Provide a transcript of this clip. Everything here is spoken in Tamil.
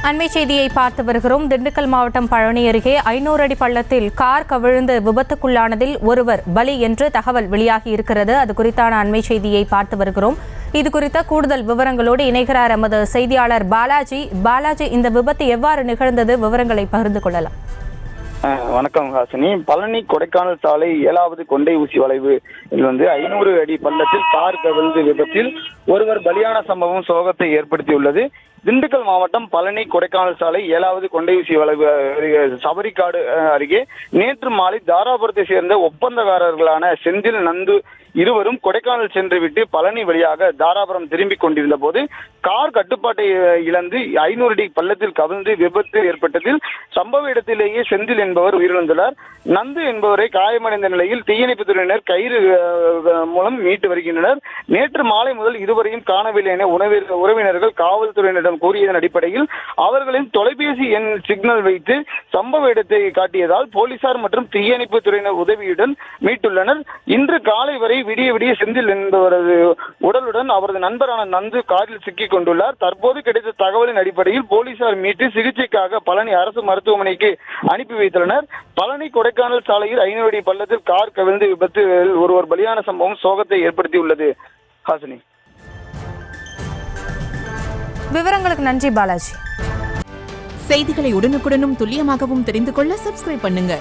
அண்மை செய்தியை பார்த்து வருகிறோம். திண்டுக்கல் மாவட்டம் பழனி அருகே 500 அடி பள்ளத்தில் கார் கவிழ்ந்து விபத்துக்குள்ளானதில் ஒருவர் பலி என்று தகவல் வெளியாகி இருக்கிறது. அது குறித்தான அண்மை செய்தியை பார்த்து வருகிறோம். இது குறித்த கூடுதல் விவரங்களோடு இணைகிறார் எமது செய்தியாளர் பாலாஜி. இந்த விபத்து எவ்வாறு நிகழ்ந்தது? விவரங்களை பகிர்ந்து கொள்ளலாம். வணக்கம் ஹாசினி. பழனி கொடைக்கானல் சாலை 7வது கொண்டை ஊசி வளைவு 500 அடி பள்ளத்தில் கார் கவிழ்ந்து விபத்தில் ஒருவர் பலியான சம்பவம் சோகத்தை ஏற்படுத்தியுள்ளது. திண்டுக்கல் மாவட்டம் பழனி கொடைக்கானல் சாலை 7வது கொண்டை ஊசி வளைவு சபரிக்காடு அருகே நேற்று மாலை தாராபுரத்தை சேர்ந்த ஒப்பந்தக்காரர்களான செந்தில், நந்து இருவரும் கொடைக்கானல் சென்றுவிட்டு பழனி வழியாக தாராபுரம் திரும்பிக் கொண்டிருந்த போது கார் கட்டுப்பாட்டை இழந்து 500 அடி பள்ளத்தில் கவிழ்ந்து விபத்து ஏற்பட்டதில் சம்பவ இடத்திலேயே செந்தில் என்பவர் உயிரிழந்துள்ளார். நந்து என்பவரை காயமடைந்த நிலையில் தீயணைப்பு துறையினர் கயிறு மூலம் மீட்டு வருகின்றனர். நேற்று மாலை முதல் இருவரையும் காணவில்லை என உறவினர்கள் காவல்துறையினரிடம் கூறியதன் அடிப்படையில் அவர்களின் தொலைபேசி எண் சிக்னல் வைத்து சம்பவ இடத்தை காட்டியதால் போலீசார் மற்றும் தீயணைப்பு துறையினர் உதவியுடன் மீட்டுள்ளனர். இன்று காலை வரை விடிய செந்தில் என்பவரது உடலுடன் அவரது நண்பரான நந்து காரில் சிக்கிக் கொண்டுள்ளார். தற்போது கிடைத்த தகவலின் அடிப்படையில் போலீசார் மீட்டு சிகிச்சைக்காக பழனி அரசு மருத்துவமனைக்கு அனுப்பி வைத்துள்ளனர். பழனி கொடைக்கானல் சாலையில் 500 அடி பள்ளத்தில் கார் கவிழ்ந்து விபத்தில் ஒருவர் பலியான சம்பவம் சோகத்தை ஏற்படுத்தியுள்ளது. ஹாசினி, விவரங்களுக்கு நன்றி பாலாஜி. செய்திகளை உடனுக்குடனும் துல்லியமாகவும் தெரிந்து கொள்ள சப்ஸ்கிரைப் பண்ணுங்க.